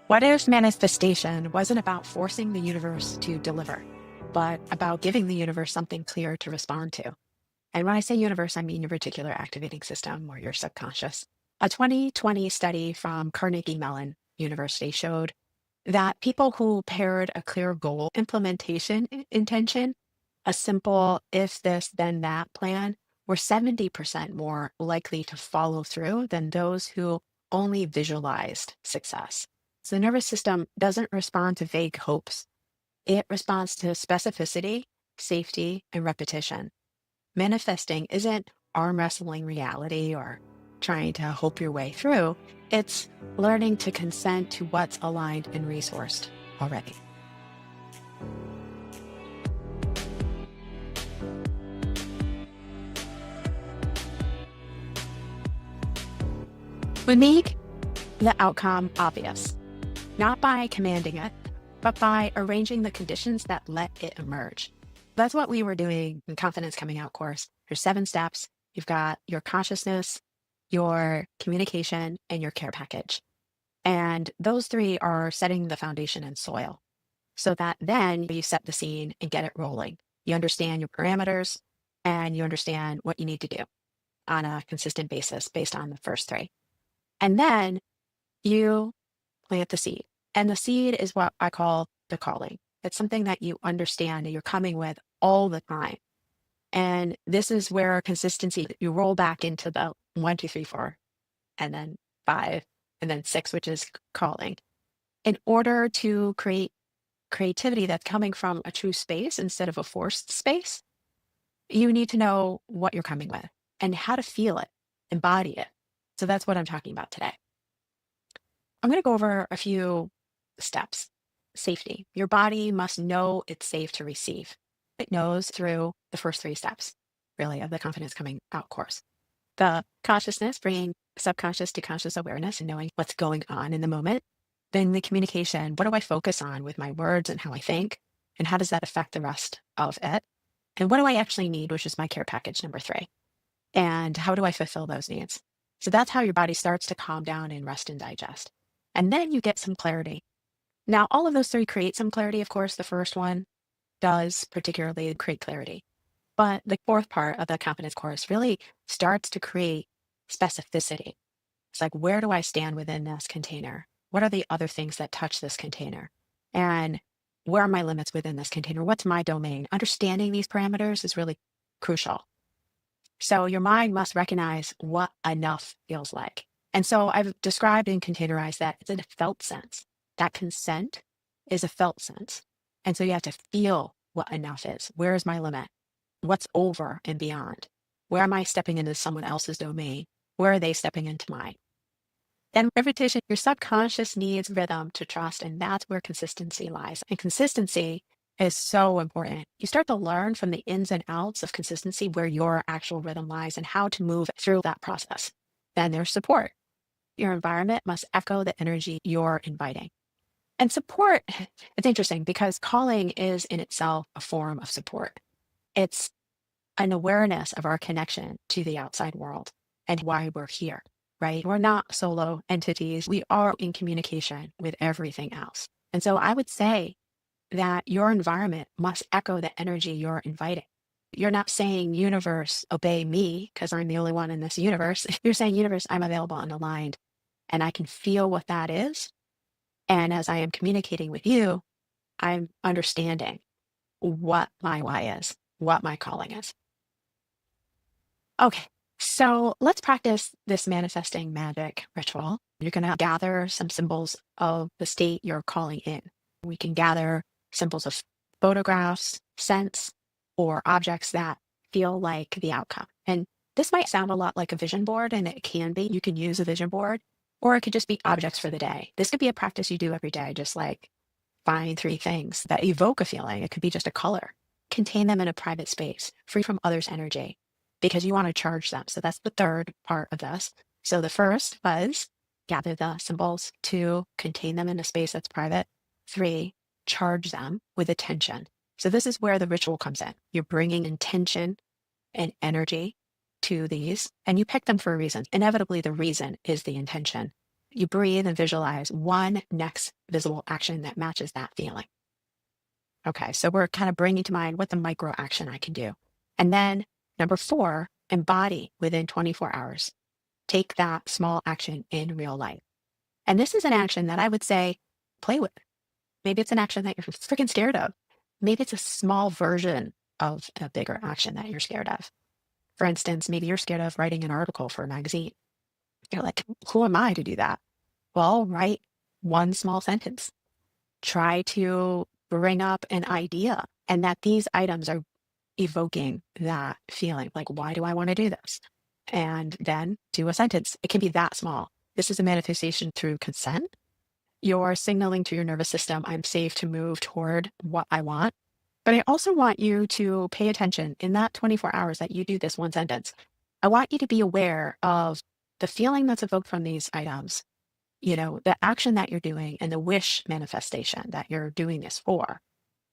What if manifestation wasn't about forcing the universe to deliver, but about giving the universe something clear to respond to? And when I say universe, I mean your reticular activating system or your subconscious. A 2020 study from Carnegie Mellon University showed that people who paired a clear goal implementation intention, a simple if this, then that plan, were 70% more likely to follow through than those who only visualized success. So the nervous system doesn't respond to vague hopes. It responds to specificity, safety, and repetition. Manifesting isn't arm wrestling reality or trying to hope your way through. It's learning to consent to what's aligned and resourced already. We make the outcome obvious, not by commanding it, but by arranging the conditions that let it emerge. That's what we were doing in Confidence Coming Out course. There's 7 steps. You've got your consciousness, your communication, and your care package. And those 3 are setting the foundation and soil so that then you set the scene and get it rolling. You understand your parameters and you understand what you need to do on a consistent basis based on the first 3. And then you plant the seed. And the seed is what I call the calling. It's something that you understand that you're coming with all the time. And this is where consistency, you roll back into the 1, 2, 3, 4, and then 5, and then 6, which is calling. In order to create creativity that's coming from a true space instead of a forced space, you need to know what you're coming with and how to feel it, embody it. So that's what I'm talking about today. I'm going to go over a few steps. Safety. Your body must know it's safe to receive. It knows through the first 3 steps, really, of the Confidence Coming Out course. The consciousness, bringing subconscious to conscious awareness and knowing what's going on in the moment. Then the communication, what do I focus on with my words and how I think? And how does that affect the rest of it? And what do I actually need, which is my care package number 3. And how do I fulfill those needs? So that's how your body starts to calm down and rest and digest. And then you get some clarity. Now, all of those 3 create some clarity. Of course, the first one does particularly create clarity. But the 4th part of the confidence course really starts to create specificity. It's like, where do I stand within this container? What are the other things that touch this container? And where are my limits within this container? What's my domain? Understanding these parameters is really crucial. So your mind must recognize what enough feels like. And so I've described and containerized that it's in a felt sense. That consent is a felt sense. And so you have to feel what enough is. Where is my limit? What's over and beyond? Where am I stepping into someone else's domain? Where are they stepping into mine? Then repetition, your subconscious needs rhythm to trust, and that's where consistency lies. And consistency is so important. You start to learn from the ins and outs of consistency where your actual rhythm lies and how to move through that process. Then there's support. Your environment must echo the energy you're inviting. And support, it's interesting because calling is in itself a form of support. It's an awareness of our connection to the outside world and why we're here, right? We're not solo entities. We are in communication with everything else. And so I would say that your environment must echo the energy you're inviting. You're not saying, universe, obey me because I'm the only one in this universe. You're saying, universe, I'm available and aligned, and I can feel what that is. And as I am communicating with you, I'm understanding what my why is, what my calling is. Okay, so let's practice this manifesting magic ritual. You're going to gather some symbols of the state you're calling in. We can gather symbols of photographs, scents, or objects that feel like the outcome. And this might sound a lot like a vision board, and it can be. You can use a vision board, or it could just be objects for the day. This could be a practice you do every day, just like find 3 things that evoke a feeling. It could be just a color. Contain them in a private space, free from others' energy, because you want to charge them. So that's the 3rd part of this. So the first was gather the symbols. 2, contain them in a space that's private. 3, charge them with attention. So this is where the ritual comes in. You're bringing intention and energy to these, and you pick them for a reason. Inevitably, the reason is the intention. you breathe and visualize one next visible action that matches that feeling. Okay, so we're kind of bringing to mind what the micro action I can do. And then number 4, embody within 24 hours. Take that small action in real life. And this is an action that I would say play with. Maybe it's an action that you're freaking scared of. Maybe it's a small version of a bigger action that you're scared of. For instance, maybe you're scared of writing an article for a magazine. You're like, who am I to do that? Well, write one small sentence. Try to bring up an idea and that these items are evoking that feeling. Like, why do I want to do this? And then do a sentence. It can be that small. This is a manifestation through consent. You're signaling to your nervous system, I'm safe to move toward what I want. But I also want you to pay attention in that 24 hours that you do this one sentence. I want you to be aware of the feeling that's evoked from these items, the action that you're doing and the wish manifestation that you're doing this for.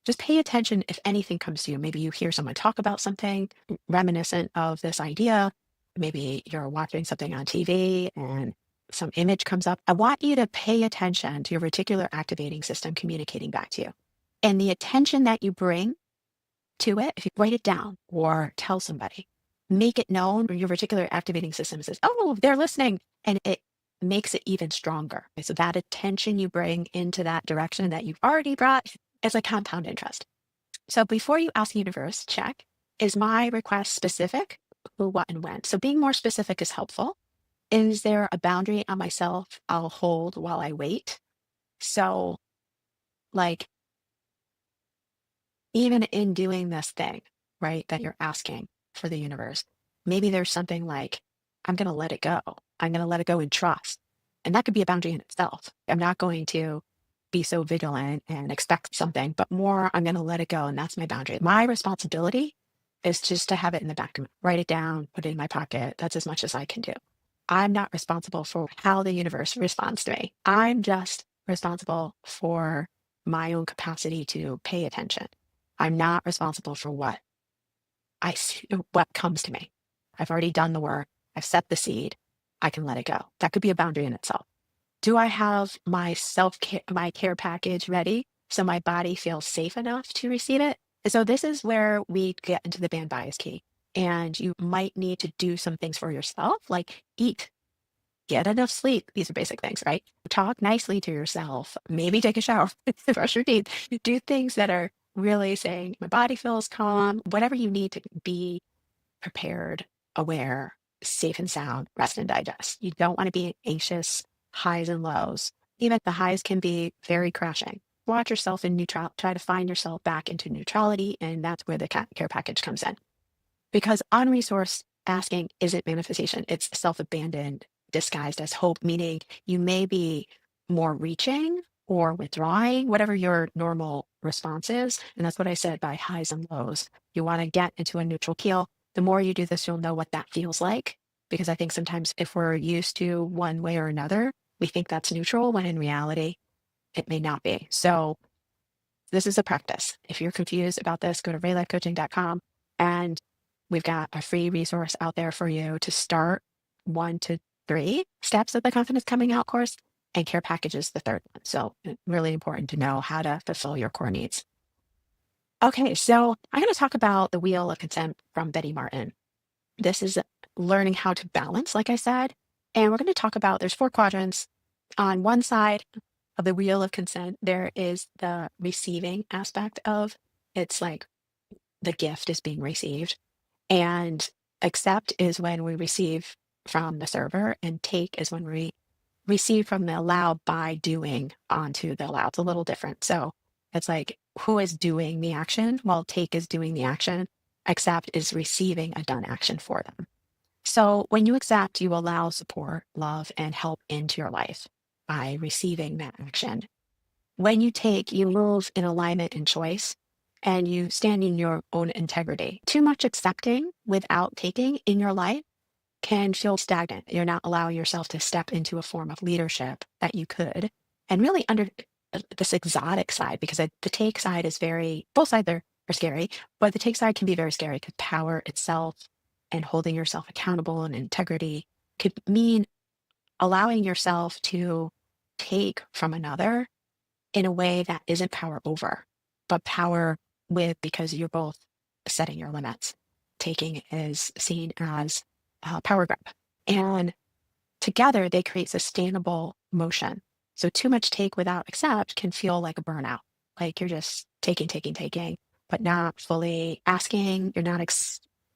Just pay attention if anything comes to you. Maybe you hear someone talk about something reminiscent of this idea. Maybe you're watching something on TV and some image comes up. I want you to pay attention to your reticular activating system communicating back to you. And the attention that you bring to it, if you write it down or tell somebody, make it known, or your reticular activating system says, oh, they're listening. And it makes it even stronger. So that attention you bring into that direction that you've already brought is a compound interest. So before you ask the universe, check, is my request specific? Who, what, and when? So being more specific is helpful. Is there a boundary on myself I'll hold while I wait? So like, even in doing this thing, right, that you're asking for the universe, maybe there's something like, I'm going to let it go. I'm going to let it go in trust. And that could be a boundary in itself. I'm not going to be so vigilant and expect something, but more, I'm going to let it go. And that's my boundary. My responsibility is just to have it in the back of me, write it down, put it in my pocket. That's as much as I can do. I'm not responsible for how the universe responds to me. I'm just responsible for my own capacity to pay attention. I'm not responsible for what comes to me. I've already done the work. I've set the seed. I can let it go. That could be a boundary in itself. Do I have my self-care, my care package ready so my body feels safe enough to receive it? And so this is where we get into the band bias key. And you might need to do some things for yourself, like eat, get enough sleep. These are basic things, right? Talk nicely to yourself, maybe take a shower, brush your teeth, do things that are really saying my body feels calm, whatever you need to be prepared, aware, safe and sound, rest and digest. You don't want to be anxious, highs and lows. Even the highs can be very crashing. Watch yourself in neutral, try to find yourself back into neutrality. And that's where the care package comes in. Because unresourced asking isn't manifestation. It's self-abandoned disguised as hope, meaning you may be more reaching or withdrawing, whatever your normal response is. And that's what I said by highs and lows. You want to get into a neutral keel. The more you do this, you'll know what that feels like. Because I think sometimes if we're used to one way or another, we think that's neutral, when in reality, it may not be. So this is a practice. If you're confused about this, go to raylifecoaching.com and we've got a free resource out there for you to start 1 to 3 steps of the Confidence Coming Out course, and care package is the third one. So really important to know how to fulfill your core needs. Okay, so I'm going to talk about the Wheel of Consent from Betty Martin. This is learning how to balance, like I said, and we're going to talk about, there's 4 quadrants. On one side of the Wheel of Consent, there is the receiving aspect of, it's like the gift is being received, and accept is when we receive from the server, and take is when we receive from the allowed by doing onto the allowed. It's a little different. So it's like, who is doing the action? Well, take is doing the action. Accept is receiving a done action for them. So when you accept, you allow support, love, and help into your life by receiving that action. When you take, you move in alignment and choice, and you stand in your own integrity. Too much accepting without taking in your life can feel stagnant. You're not allowing yourself to step into a form of leadership that you could. And really under this exotic side, because the take side is both sides are scary, but the take side can be very scary because power itself and holding yourself accountable and integrity could mean allowing yourself to take from another in a way that isn't power over, but power with, because you're both setting your limits. Taking is seen as power grab. And together they create sustainable motion. So too much take without accept can feel like a burnout. Like you're just taking, but not fully asking. You're not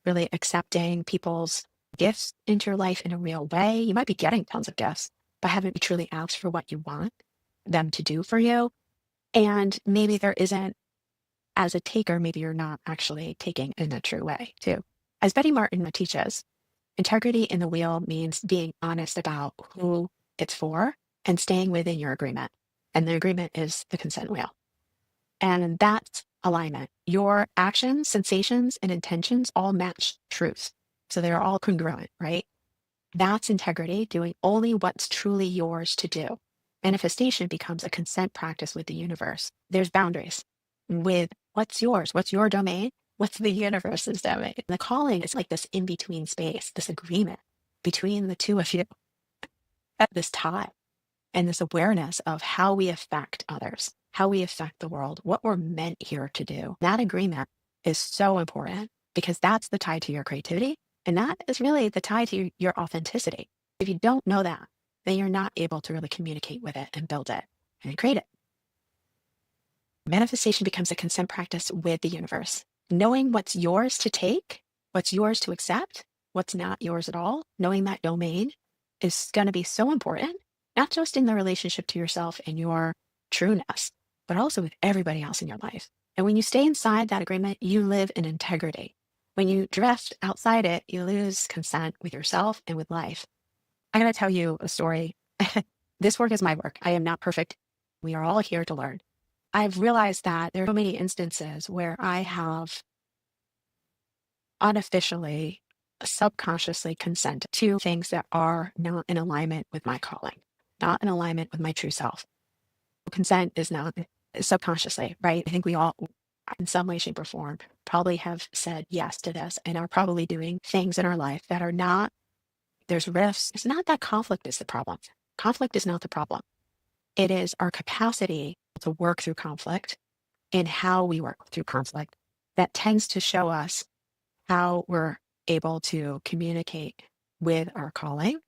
really accepting people's gifts into your life in a real way. You might be getting tons of gifts, but haven't you truly asked for what you want them to do for you? And maybe there isn't, as a taker, maybe you're not actually taking in a true way too. As Betty Martin teaches, integrity in the wheel means being honest about who it's for and staying within your agreement. And the agreement is the consent wheel. And that's alignment. Your actions, sensations, and intentions all match truth. So they're all congruent, right? That's integrity, doing only what's truly yours to do. Manifestation becomes a consent practice with the universe. There's boundaries with what's yours, what's your domain, what's the universe's domain. The calling is like this in-between space, this agreement between the two of you at this time, and this awareness of how we affect others, how we affect the world, what we're meant here to do. That agreement is so important because that's the tie to your creativity. And that is really the tie to your authenticity. If you don't know that, then you're not able to really communicate with it and build it and create it. Manifestation becomes a consent practice with the universe. Knowing what's yours to take, what's yours to accept, what's not yours at all, knowing that domain is going to be so important, not just in the relationship to yourself and your trueness, but also with everybody else in your life. And when you stay inside that agreement, you live in integrity. When you drift outside it, you lose consent with yourself and with life. I'm going to tell you a story. This work is my work. I am not perfect. We are all here to learn. I've realized that there are so many instances where I have unofficially, subconsciously consented to things that are not in alignment with my calling, not in alignment with my true self. Consent is not subconsciously, right? I think we all, in some way, shape, or form, probably have said yes to this and are probably doing things in our life that are not, there's rifts. It's not that conflict is the problem. Conflict is not the problem. It is our capacity to work through conflict and how we work through conflict that tends to show us how we're able to communicate with our calling,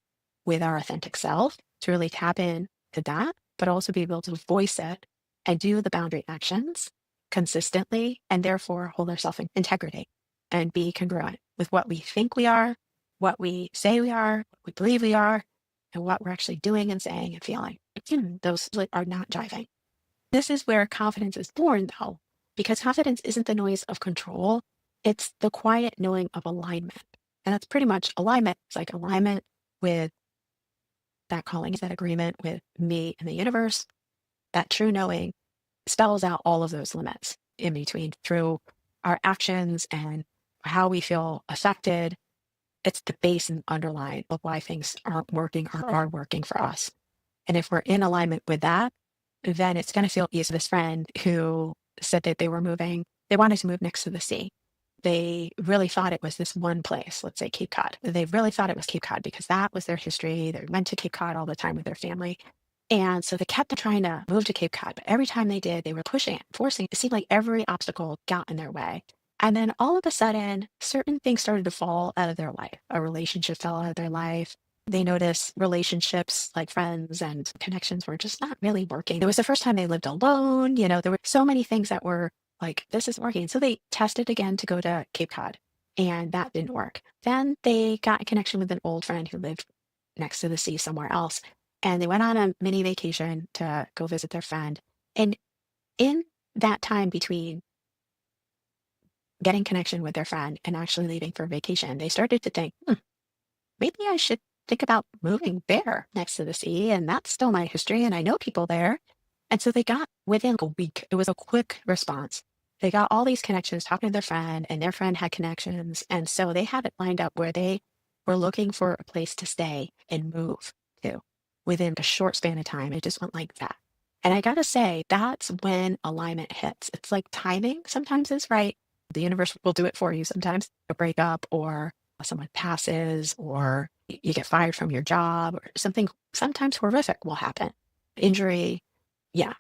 with our authentic self, to really tap in to that, but also be able to voice it and do the boundary actions consistently, and therefore hold ourselves in integrity and be congruent with what we think we are, what we say we are, what we believe we are, and what we're actually doing and saying and feeling. Those are not jiving. This is where confidence is born, though, because confidence isn't the noise of control. It's the quiet knowing of alignment. And that's pretty much alignment. It's like alignment with that calling, that agreement with me and the universe. That true knowing spells out all of those limits in between through our actions and how we feel affected. It's the base and underline of why things aren't working or are working for us. And if we're in alignment with that, then it's going to feel easy. This friend who said that they wanted to move next to the sea. They really thought it was this one place, let's say Cape Cod. They really thought it was Cape Cod because that was their history. They went to Cape Cod all the time with their family. And so they kept trying to move to Cape Cod. But every time they did, they were pushing it, forcing it. It seemed like every obstacle got in their way. And then all of a sudden, certain things started to fall out of their life. A relationship fell out of their life. They noticed relationships like friends and connections were just not really working. It was the first time they lived alone. There were so many things that were like, this isn't working. So they tested again to go to Cape Cod, and that didn't work. Then they got a connection with an old friend who lived next to the sea somewhere else. And they went on a mini vacation to go visit their friend. And in that time between getting connection with their friend and actually leaving for vacation, they started to think, maybe I should think about moving there next to the sea. And that's still my history. And I know people there. And so they got, within a week, it was a quick response. They got all these connections, talking to their friend, and their friend had connections. And so they had it lined up where they were looking for a place to stay and move to within a short span of time. It just went like that. And I got to say, that's when alignment hits. It's like timing sometimes is right. The universe will do it for you sometimes. A breakup, or someone passes, or You get fired from your job or something sometimes horrific will happen. Injury, yeah.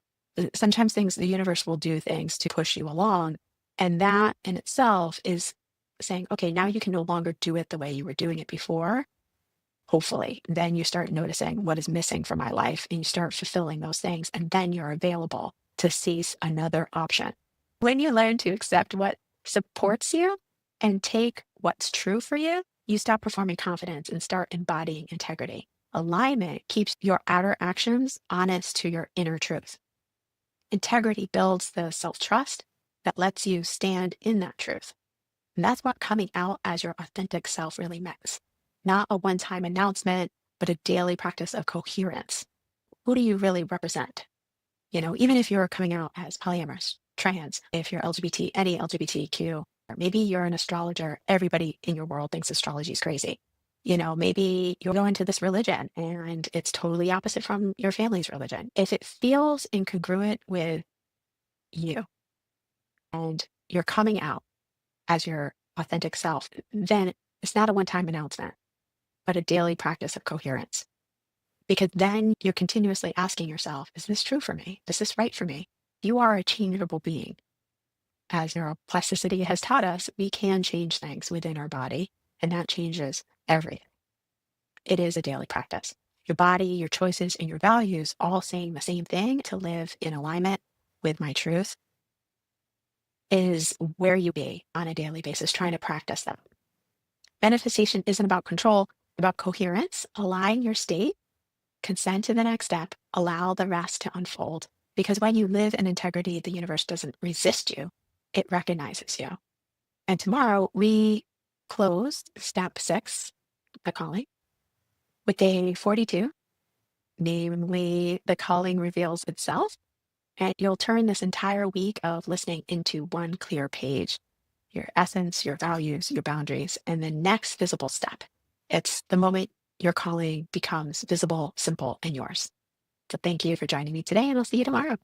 Sometimes the universe will do things to push you along. And that in itself is saying, okay, now you can no longer do it the way you were doing it before. Hopefully, then you start noticing what is missing from my life and you start fulfilling those things. And then you're available to seize another option. When you learn to accept what supports you and take what's true for you, you stop performing confidence and start embodying integrity. Alignment keeps your outer actions honest to your inner truth. Integrity builds the self trust that lets you stand in that truth. And that's what coming out as your authentic self really means. Not a one time announcement, but a daily practice of coherence. Who do you really represent? Even if you're coming out as polyamorous, trans, if you're LGBT, any LGBTQ, or maybe you're an astrologer, everybody in your world thinks astrology is crazy. Maybe you'll go into this religion and it's totally opposite from your family's religion. If it feels incongruent with you and you're coming out as your authentic self, then it's not a one-time announcement, but a daily practice of coherence. Because then you're continuously asking yourself, is this true for me? Is this right for me? You are a changeable being. As neuroplasticity has taught us, we can change things within our body, and that changes everything. It is a daily practice. Your body, your choices, and your values all saying the same thing to live in alignment with my truth is where you be on a daily basis, trying to practice that. Manifestation isn't about control, it's about coherence, align your state, consent to the next step, allow the rest to unfold. Because when you live in integrity, the universe doesn't resist you, it recognizes you. And tomorrow we close step 6, the calling, with day 42, namely the calling reveals itself. And you'll turn this entire week of listening into one clear page, your essence, your values, your boundaries, and the next visible step. It's the moment your calling becomes visible, simple, and yours. So thank you for joining me today, and I'll see you tomorrow.